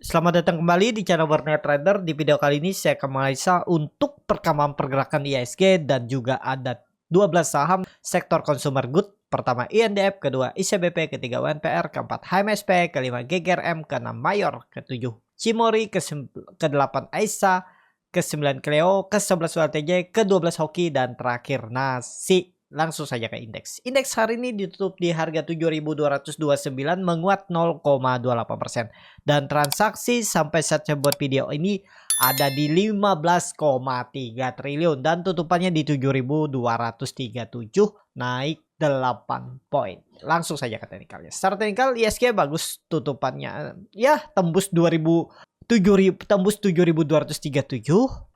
Selamat datang kembali di channel Warnet Trader. Di video kali ini saya akan menganalisa untuk perkembangan pergerakan IHSG dan juga ada 12 saham sektor consumer good. Pertama INDF, kedua ICBP, ketiga UNPR, keempat HMSP, kelima GGRM, keenam Mayor, ketujuh Cimori, ke-8 Aisa, ke-9 Cleo, ke-11 ULTJ, ke-12 Hoki, dan terakhir Nasi. Langsung saja ke indeks. Indeks hari ini ditutup di harga 7.229 menguat 0,28%. Dan transaksi sampai saat saya buat video ini ada di 15,3 triliun. Dan tutupannya di 7.237 naik 8 poin. Langsung saja ke teknikalnya. Secara teknikal ISG bagus tutupannya. Ya tembus 7.237.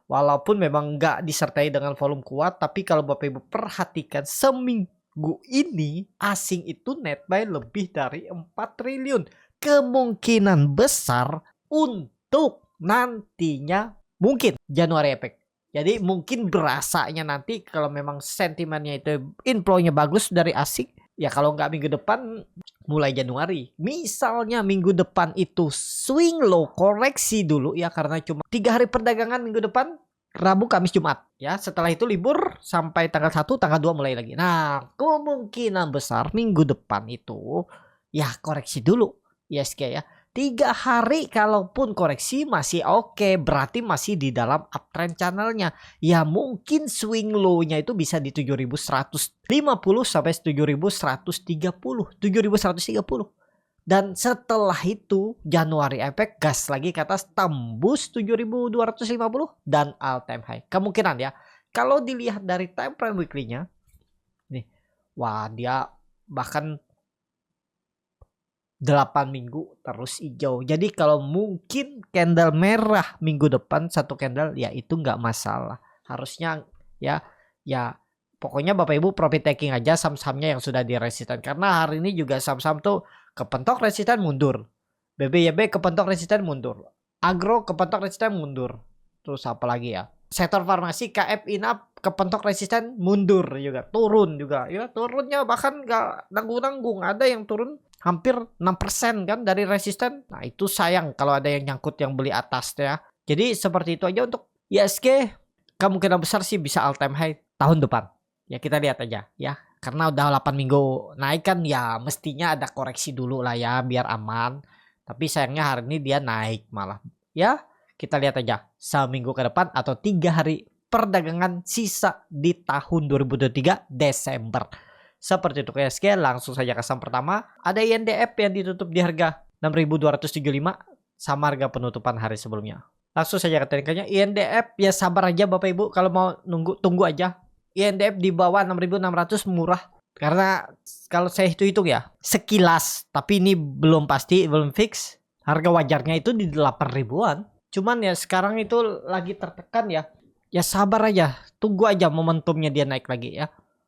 Walaupun memang nggak disertai dengan volume kuat, tapi kalau Bapak Ibu perhatikan seminggu ini asing itu net buy lebih dari 4 triliun. Kemungkinan besar untuk nantinya mungkin Januari efek. Jadi mungkin berasanya nanti kalau memang sentimennya itu inflow-nya bagus dari asing, ya kalau nggak minggu depan mulai Januari. Misalnya minggu depan itu swing low, koreksi dulu ya karena cuma 3 hari perdagangan minggu depan, Rabu, Kamis, Jumat ya. Setelah itu libur sampai tanggal 1, tanggal 2 mulai lagi. Nah, kemungkinan besar minggu depan itu ya koreksi dulu ISG ya. 3 hari kalaupun koreksi masih oke, berarti masih di dalam uptrend channelnya. Ya mungkin swing low-nya itu bisa di 7.150 sampai 7.130. 7.130. Dan setelah itu Januari efek gas lagi ke atas tembus 7.250 dan all time high. Kemungkinan ya. Kalau dilihat dari time frame weekly-nya nih, wah dia bahkan 8 minggu terus hijau. Jadi kalau mungkin candle merah minggu depan satu candle ya itu nggak masalah. Harusnya ya pokoknya Bapak Ibu profit taking aja saham-sahamnya yang sudah di resisten. Karena hari ini juga saham-saham tuh kepentok resisten mundur. BBYB kepentok resisten mundur. Agro kepentok resisten mundur. Terus apa lagi ya? Sektor farmasi KF Inap kepentok resisten mundur juga. Turun juga. Ya turunnya bahkan nggak nanggung-nanggung. Ada yang turun hampir 6% kan dari resisten. Nah itu sayang kalau ada yang nyangkut yang beli atas ya. Jadi seperti itu aja untuk ISG. Kemungkinan besar sih bisa all time high tahun depan. Ya kita lihat aja ya. Karena udah 8 minggu naik kan ya mestinya ada koreksi dulu lah ya biar aman. Tapi sayangnya hari ini dia naik malah. Ya kita lihat aja seminggu ke depan atau 3 hari perdagangan sisa di tahun 2023 Desember. Seperti itu ISG, langsung saja ke saham pertama. Ada INDF yang ditutup di harga 6.275 sama harga penutupan hari sebelumnya. Langsung saja ke teknikalnya. INDF ya sabar aja Bapak Ibu, kalau mau tunggu aja. INDF di bawah 6.600 murah. Karena kalau saya hitung ya sekilas, tapi ini belum pasti, belum fix. Harga wajarnya itu di 8 ribuan. Cuman ya sekarang itu lagi tertekan ya. Ya sabar aja, tunggu aja momentumnya dia naik lagi ya.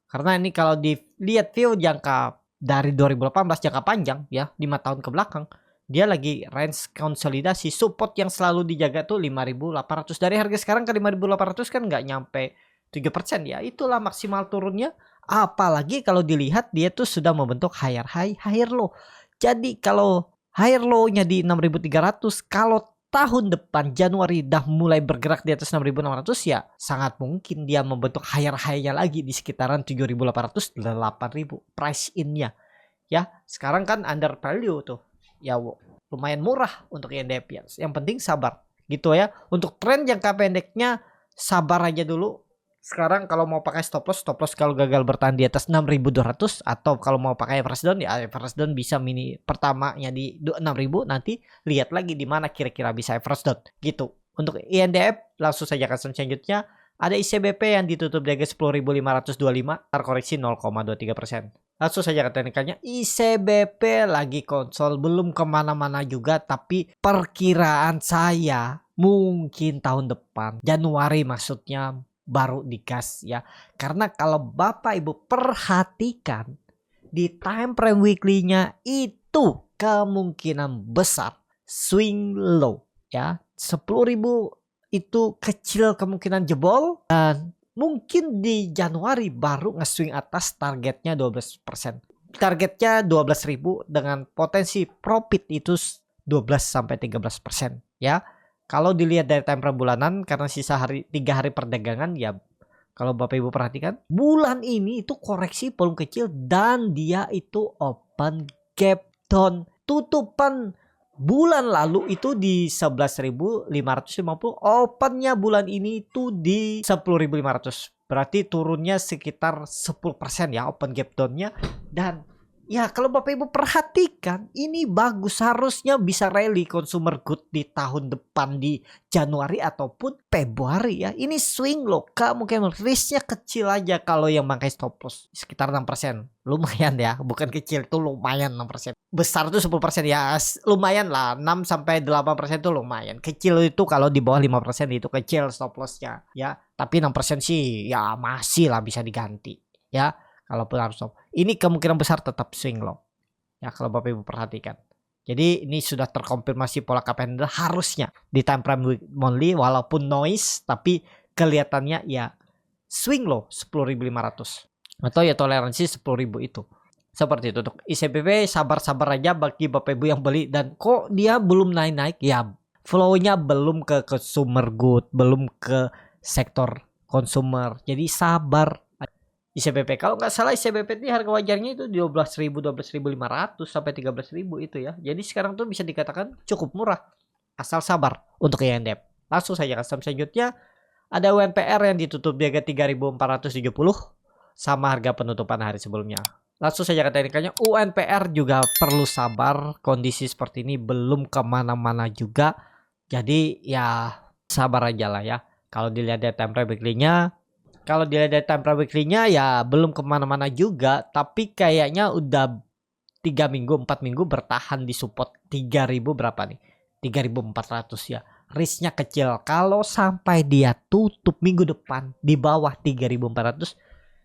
Karena ini kalau dilihat view jangka dari 2018 jangka panjang ya 5 tahun ke belakang, dia lagi range konsolidasi. Support yang selalu dijaga tuh 5.800. Dari harga sekarang ke 5.800 kan nggak nyampe 7% ya. Itulah maksimal turunnya. Apalagi kalau dilihat dia tuh sudah membentuk higher high, higher low. Jadi kalau higher low-nya di 6.300, kalau tahun depan Januari dah mulai bergerak di atas 6.600 ya sangat mungkin dia membentuk higher high-nya lagi di sekitaran 7.800 8.000 price in-nya ya. Sekarang kan under value tuh ya lumayan murah untuk INDF ya. Yang penting sabar gitu ya. Untuk tren jangka pendeknya sabar aja dulu. Sekarang kalau mau pakai stop loss kalau gagal bertahan di atas 6.200 atau kalau mau pakai average down ya average down bisa mini pertamanya di 6.000, nanti lihat lagi di mana kira-kira bisa average down gitu. Untuk INDF langsung saja ke selanjutnya ada ICBP yang ditutup di harga 10.525 terkoreksi 0,23%. Langsung saja ke teknikalnya. ICBP lagi konsol belum kemana-mana juga, tapi perkiraan saya mungkin tahun depan Januari maksudnya baru digas ya. Karena kalau Bapak Ibu perhatikan di time frame weekly-nya itu kemungkinan besar swing low ya. 10.000 itu kecil kemungkinan jebol dan mungkin di Januari baru nge-swing atas targetnya 12%. Targetnya 12.000 dengan potensi profit itu 12 sampai 13% ya. Kalau dilihat dari time frame bulanan karena sisa 3 hari perdagangan ya, kalau Bapak Ibu perhatikan bulan ini itu koreksi volume kecil dan dia itu open gap down. Tutupan bulan lalu itu di 11.550, opennya bulan ini itu di 10.500. Berarti turunnya sekitar 10% ya open gap down-nya. Dan ya kalau Bapak Ibu perhatikan ini bagus, harusnya bisa rally consumer good di tahun depan di Januari ataupun Februari ya. Ini swing loh Kak, mungkin risknya kecil aja kalau yang pakai stop loss sekitar 6%. Lumayan ya, bukan kecil tuh, lumayan 6%. Besar tuh 10% ya, lumayan lah. 6 sampai 8% tuh lumayan. Kecil itu kalau di bawah 5% itu kecil stop lossnya ya. Tapi 6% sih ya masih lah bisa diganti ya. Kalaupun harus stop, ini kemungkinan besar tetap swing low ya kalau Bapak Ibu perhatikan. Jadi ini sudah terkonfirmasi pola cup and handle harusnya di time frame monthly, walaupun noise tapi kelihatannya ya swing low 10.500 atau ya toleransi 10.000 itu. Seperti itu untuk ICBP, sabar-sabar aja bagi Bapak Ibu yang beli. Dan kok dia belum naik-naik ya, flow-nya belum ke consumer good, belum ke sektor consumer, jadi sabar. ICBP kalau nggak salah ICBP ini harga wajarnya itu 12.000, 12.500 sampai 13.000 itu ya. Jadi sekarang tuh bisa dikatakan cukup murah asal sabar untuk INDEP. Langsung saja ke saham selanjutnya ada UNPR yang ditutup di harga 3.470 sama harga penutupan hari sebelumnya. Langsung saja ke teknikalnya, UNPR juga perlu sabar, kondisi seperti ini belum kemana-mana juga. Jadi ya sabar aja lah ya. Kalau dilihat dari time frame weekly-nya, kalau dilihat dari time frame weekly-nya ya belum kemana-mana juga, tapi kayaknya udah 3 minggu 4 minggu bertahan di support 3.000 berapa nih, 3.400 ya. Risknya kecil, kalau sampai dia tutup minggu depan di bawah 3.400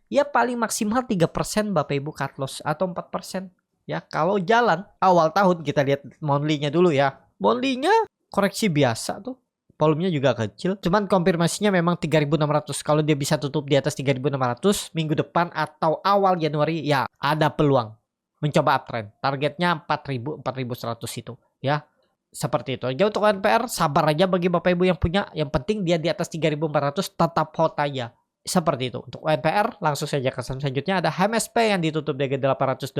ya paling maksimal 3% Bapak Ibu cut loss atau 4% ya. Kalau jalan awal tahun kita lihat monthly-nya dulu ya, monthly-nya koreksi biasa tuh, volumenya juga kecil, cuman konfirmasinya memang 3.600. Kalau dia bisa tutup di atas 3.600 minggu depan atau awal Januari ya ada peluang mencoba uptrend. Targetnya 4.000, 4.100 itu ya. Seperti itu aja untuk NPR, sabar aja bagi Bapak Ibu yang punya. Yang penting dia di atas 3.400 tetap hot aja. Seperti itu untuk NPR. Langsung saja ke saham selanjutnya ada HMSP yang ditutup di 885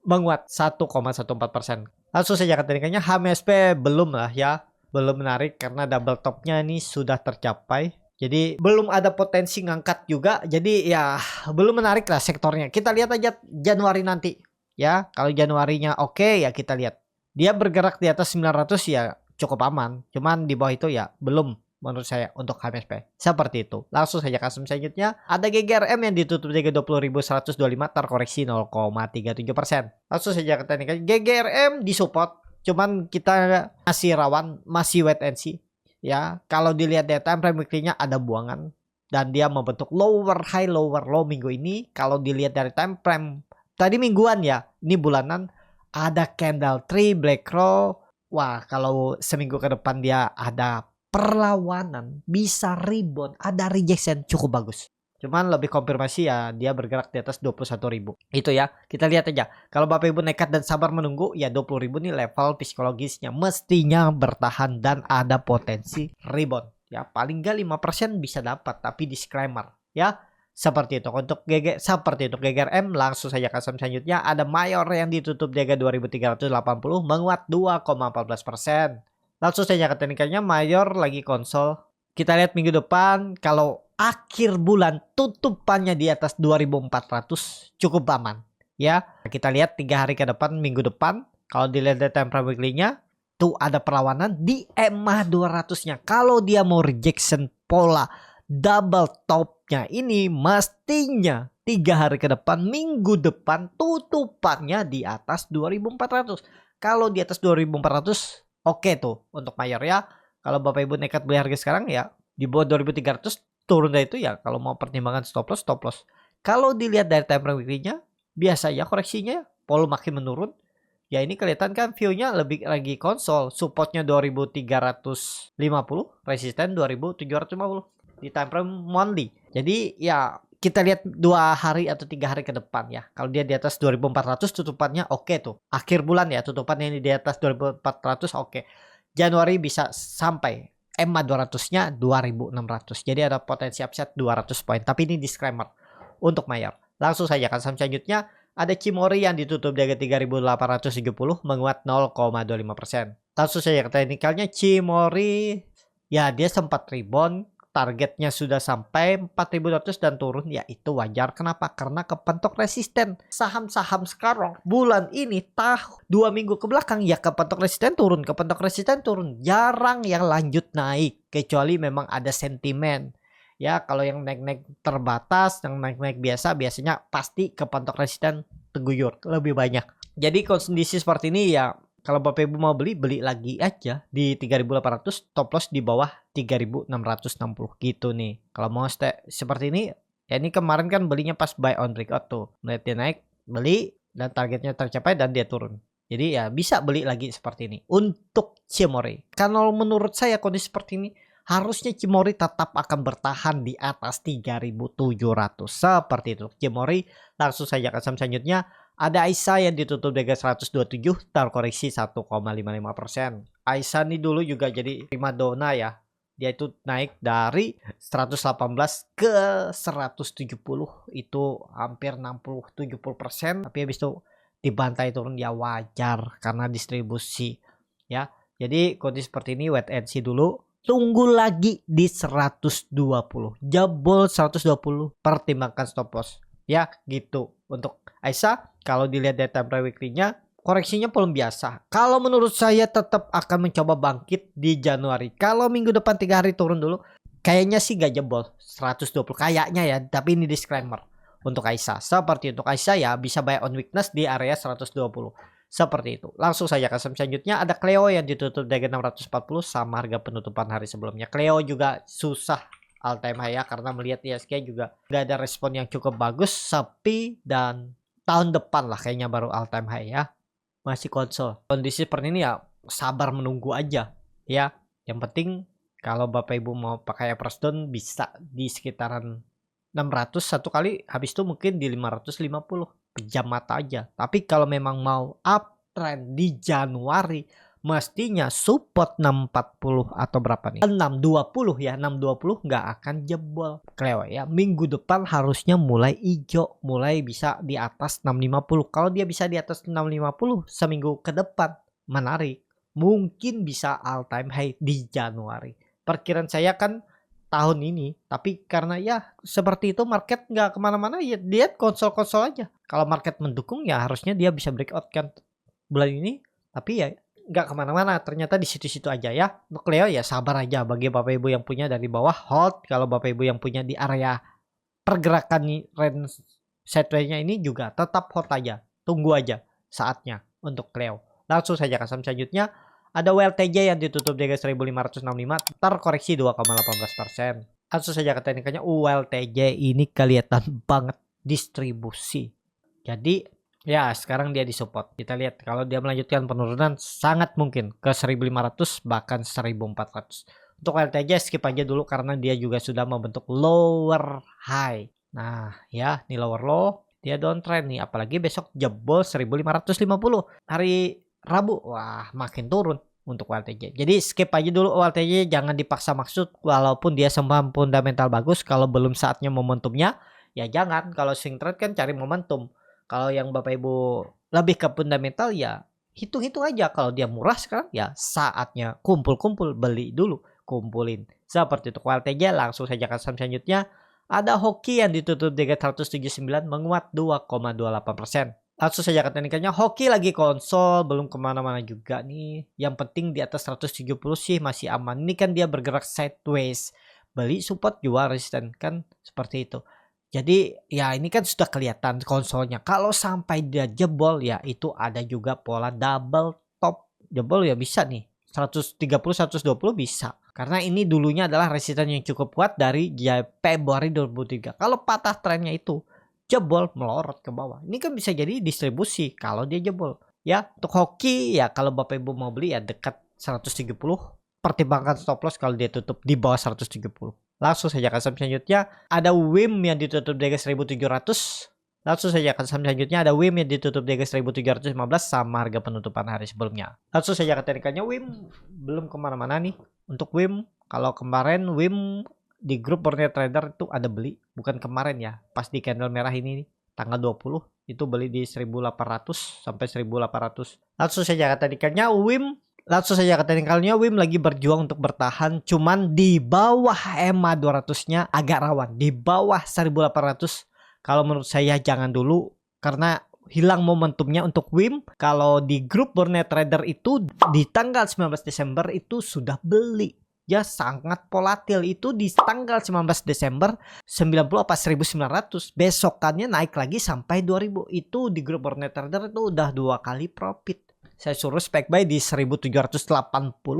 menguat 1,14%. Langsung saja ke teknikalnya, HMSP belum lah ya, belum menarik karena double topnya ini sudah tercapai. Jadi belum ada potensi ngangkat juga. Jadi ya belum menarik lah sektornya. Kita lihat aja Januari nanti ya. Kalau Januarinya oke ya kita lihat. Dia bergerak di atas 900 ya cukup aman. Cuman di bawah itu ya belum menurut saya untuk HMSP. Seperti itu. Langsung saja ke saham selanjutnya ada GGRM yang ditutup di 20.125 terkoreksi 0,37%. Langsung saja ke teknikal GGRM disupport. Cuman kita masih rawan, masih wait and see ya. Kalau dilihat dari time frame weekly-nya ada buangan dan dia membentuk lower high lower low minggu ini. Kalau dilihat dari time frame tadi mingguan ya, ini bulanan ada candle 3 black crow. Wah, kalau seminggu ke depan dia ada perlawanan, bisa rebound, ada rejection, cukup bagus. Cuman lebih konfirmasi ya dia bergerak di atas 21.000. Itu ya. Kita lihat aja. Kalau Bapak Ibu nekat dan sabar menunggu ya 20.000 nih level psikologisnya mestinya bertahan dan ada potensi rebound. Ya paling enggak 5% bisa dapat, tapi disclaimer ya. Seperti itu untuk GGRM. Langsung saja ke saham selanjutnya ada Mayor yang ditutup di harga 2.380 menguat 2,14%. Langsung saja ke teknikalnya, Mayor lagi konsol. Kita lihat minggu depan kalau akhir bulan tutupannya di atas 2.400 cukup aman ya. Kita lihat 3 hari ke depan, minggu depan kalau dilihat dari time frame weekly-nya tuh ada perlawanan di EMA 200-nya. Kalau dia mau rejection pola double top-nya ini mestinya 3 hari ke depan, minggu depan tutupannya di atas 2.400. Kalau di atas 2.400 oke tuh untuk Mayor ya. Kalau Bapak Ibu nekat beli harga sekarang ya di bawah 2.300 turun dari itu ya kalau mau pertimbangan stop loss. Kalau dilihat dari time frame weekly-nya biasa ya koreksinya polo makin menurun. Ya ini kelihatan kan view-nya lebih lagi konsol, supportnya 2.350, resisten 2.750 di time frame monthly. Jadi ya kita lihat 2 hari atau 3 hari ke depan ya. Kalau dia di atas 2400 tutupannya oke tuh. Akhir bulan ya tutupannya ini di atas 2400 oke. Januari bisa sampai EMA 200-nya 2600. Jadi ada potensi upside 200 poin. Tapi ini disclaimer untuk mayor. Langsung saja ke saham selanjutnya. Ada Cimori yang ditutup di harga 3870 menguat 0,25%. Langsung saja ke teknikalnya. Cimori ya dia sempat rebound. Targetnya sudah sampai 4200 dan turun, ya itu wajar. Kenapa? Karena kepentok resisten. Saham-saham sekarang bulan ini 2 minggu ke belakang ya kepentok resisten turun, kepentok resisten turun. Jarang yang lanjut naik kecuali memang ada sentimen. Ya kalau yang naik-naik terbatas, yang naik-naik biasanya pasti kepentok resisten teguyur lebih banyak. Jadi kondisi seperti ini ya, kalau Bapak Ibu mau beli lagi aja di 3800, stop loss di bawah 3660 gitu nih. Kalau mau stay seperti ini, ya ini kemarin kan belinya pas buy on breakout tuh. Melihat dia naik, beli dan targetnya tercapai dan dia turun. Jadi ya bisa beli lagi seperti ini untuk Cimori. Kalau menurut saya kondisi seperti ini harusnya Cimori tetap akan bertahan di atas 3700 seperti itu. Cimori, langsung saja ke saham selanjutnya. Ada Aisyah yang ditutup dengan 127 terkoreksi 1,55%. Aisyah ini dulu juga jadi primadona ya. Dia itu naik dari 118 ke 170, itu hampir 60-70%. Tapi habis itu dibantai turun ya wajar karena distribusi ya. Jadi kondisi seperti ini wait and see dulu. Tunggu lagi di 120. Jebol 120 pertimbangkan stop loss. Ya gitu untuk Aisyah. Kalau dilihat dari time frame weekly-nya, koreksinya belum biasa. Kalau menurut saya tetap akan mencoba bangkit di Januari. Kalau minggu depan 3 hari turun dulu, kayaknya sih gak jebol 120 kayaknya ya. Tapi ini disclaimer untuk Aisyah. Seperti untuk Aisyah ya bisa buy on weakness di area 120. Seperti itu. Langsung saja ke saham selanjutnya. Ada Cleo yang ditutup dengan 640 sama harga penutupan hari sebelumnya. Cleo juga susah all time high ya, karena melihat ISG juga udah ada respon yang cukup bagus, sepi, dan tahun depan lah kayaknya baru all time high ya. Masih konsol. Kondisi seperti ini ya sabar menunggu aja ya. Yang penting kalau Bapak Ibu mau pakai average down bisa di sekitaran 600 satu kali, habis itu mungkin di 550. Pejam mata aja. Tapi kalau memang mau uptrend di Januari, mestinya support 640 atau berapa nih? 620 ya, 620 nggak akan jebol. Cleo ya, minggu depan harusnya mulai hijau, mulai bisa di atas 650. Kalau dia bisa di atas 650 seminggu ke depan, menarik. Mungkin bisa all time high di Januari. Perkiraan saya kan tahun ini, tapi karena ya seperti itu market nggak kemana-mana ya, dia konsol-konsol aja. Kalau market mendukung ya harusnya dia bisa breakout kan bulan ini, tapi ya nggak kemana-mana, ternyata di situ-situ aja ya. Untuk Leo ya sabar aja. Bagi Bapak Ibu yang punya dari bawah hold, kalau Bapak Ibu yang punya di area pergerakan range sideways-nya ini juga tetap hold aja, tunggu aja saatnya untuk Leo. Langsung saja ke saham selanjutnya. Ada WLTJ yang ditutup di 1565 terkoreksi 2,18%. Langsung saja ke teknikalnya. WLTJ ini kelihatan banget distribusi. Jadi ya sekarang dia disupport. Kita lihat kalau dia melanjutkan penurunan sangat mungkin ke 1500 bahkan 1400. Untuk WLTJ skip aja dulu karena dia juga sudah membentuk lower high. Nah ya ini lower low, dia downtrend nih, apalagi besok jebol 1550 hari Rabu, wah makin turun untuk WLTJ. Jadi skip aja dulu WLTJ, jangan dipaksa maksud walaupun dia semua fundamental bagus. Kalau belum saatnya momentumnya ya jangan. Kalau swing trade kan cari momentum. Kalau yang Bapak Ibu lebih ke fundamental ya hitung-hitung aja. Kalau dia murah sekarang ya saatnya kumpul-kumpul, beli dulu, kumpulin. Seperti itu WLTJ. Langsung saja ke saham selanjutnya. Ada Hoki yang ditutup di 179 menguat 2,28%. Langsung saja ke teknikalnya. Hoki lagi konsol, belum kemana-mana juga nih. Yang penting di atas 170 sih masih aman. Ini kan dia bergerak sideways, beli support, jual resisten, kan seperti itu. Jadi ya ini kan sudah kelihatan konsolnya. Kalau sampai dia jebol ya itu ada juga pola double top. Jebol ya bisa nih 130-120 bisa. Karena ini dulunya adalah resisten yang cukup kuat dari Februari 2003. Kalau patah trennya itu jebol melorot ke bawah, ini kan bisa jadi distribusi kalau dia jebol ya. Untuk Hoki ya kalau Bapak Ibu mau beli ya dekat 130, pertimbangkan stop loss kalau dia tutup di bawah 170. Langsung saja ke saham selanjutnya ada WIM yang ditutup di harga 1.700. Langsung saja ke saham selanjutnya ada WIM yang ditutup di harga 1.715 sama harga penutupan hari sebelumnya. Langsung saja ke teknikalnya, WIM belum kemana-mana nih. Untuk WIM, kalau kemarin WIM di grup Borneo Trader itu ada beli, bukan kemarin ya, pas di candle merah ini nih, tanggal 20 itu beli di 1.800 sampai 1.800. Langsung saja ke teknikalnya, WIM WIM lagi berjuang untuk bertahan, cuman di bawah EMA 200-nya agak rawan, di bawah 1.800. Kalau menurut saya jangan dulu karena hilang momentumnya untuk WIM. Kalau di grup Borneo Trader itu di tanggal 19 Desember itu sudah beli. Ya sangat volatil, itu di tanggal 19 Desember 90 apa 1900, besokannya naik lagi sampai 2000. Itu di grup Borneo Trader itu udah 2 kali profit. Saya suruh spek buy di 1780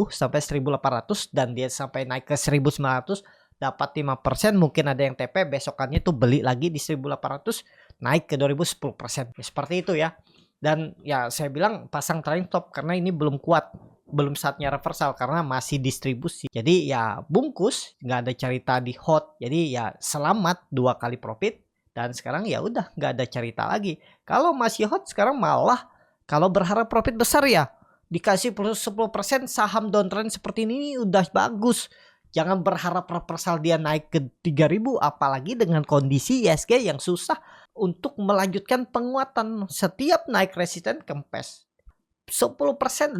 sampai 1800 dan dia sampai naik ke 1900 dapat 5%, mungkin ada yang TP, besokannya tuh beli lagi di 1800 naik ke 2000 10%. Ya, seperti itu ya. Dan ya saya bilang pasang trailing stop karena ini belum kuat, belum saatnya reversal karena masih distribusi. Jadi ya bungkus, nggak ada cerita di hot. Jadi ya selamat 2 kali profit dan sekarang ya udah nggak ada cerita lagi. Kalau masih hot sekarang malah kalau berharap profit besar ya dikasih plus 10% saham downtrend seperti ini udah bagus. Jangan berharap reversal dia naik ke 3000 apalagi dengan kondisi ISG yang susah untuk melanjutkan penguatan. Setiap naik resisten kempes. 10%, 5%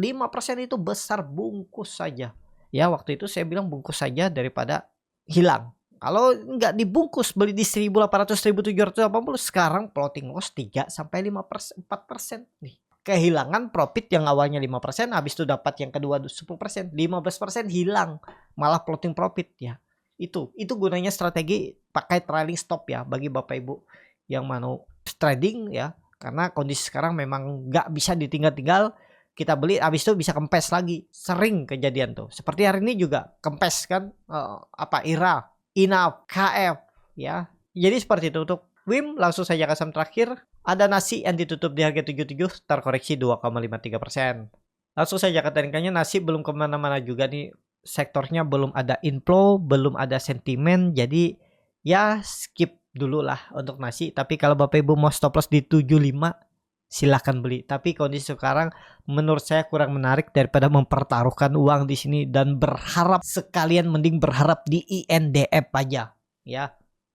itu besar, bungkus saja. Ya waktu itu saya bilang bungkus saja daripada hilang. Kalau nggak dibungkus beli di 1800 1780 sekarang floating loss 3 sampai 5%, 4% nih. Kehilangan profit yang awalnya 5%, habis itu dapat yang kedua 10%, 15% hilang. Malah floating profit ya. Itu gunanya strategi pakai trailing stop ya bagi Bapak Ibu yang mau trading ya. Karena kondisi sekarang memang nggak bisa ditinggal-tinggal. Kita beli habis itu bisa kempes lagi. Sering kejadian tuh. Seperti hari ini juga kempes kan IRA, INAF, KF ya. Jadi seperti itu. Untuk WIM langsung saja ke saham terakhir. Ada nasi yang ditutup di harga 77 terkoreksi 2,53%. Langsung saja ke teknikalnya, nasi belum kemana-mana juga nih. Sektornya belum ada inflow, belum ada sentimen. Jadi ya skip dulu lah untuk nasi. Tapi kalau Bapak Ibu mau stop loss di 75 silahkan beli. Tapi kondisi sekarang menurut saya kurang menarik daripada mempertaruhkan uang di sini dan berharap, sekalian mending berharap di INDF aja ya.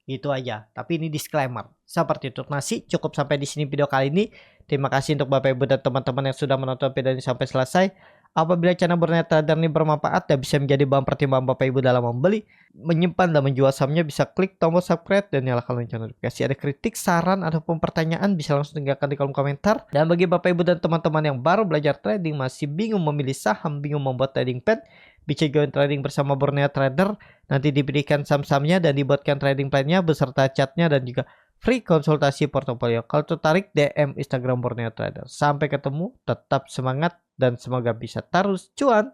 Itu aja. Tapi ini disclaimer. Seperti itu nasi. Cukup sampai di sini video kali ini. Terima kasih untuk Bapak Ibu dan teman-teman yang sudah menonton video ini sampai selesai. Apabila channel Borneo Trader ini bermanfaat dan bisa menjadi bahan pertimbangan Bapak Ibu dalam membeli, menyimpan dan menjual sahamnya, bisa klik tombol subscribe dan nyalakan lonceng notifikasi. Ada kritik, saran, ataupun pertanyaan bisa langsung tinggalkan di kolom komentar. Dan bagi Bapak Ibu dan teman-teman yang baru belajar trading, masih bingung memilih saham, bingung membuat trading plan, bisa join trading bersama Borneo Trader. Nanti diberikan saham-sahamnya dan dibuatkan trading plan-nya beserta chatnya dan juga free konsultasi portofolio. Kalau tertarik DM Instagram Borneo Trader. Sampai ketemu, tetap semangat dan semoga bisa terus cuan.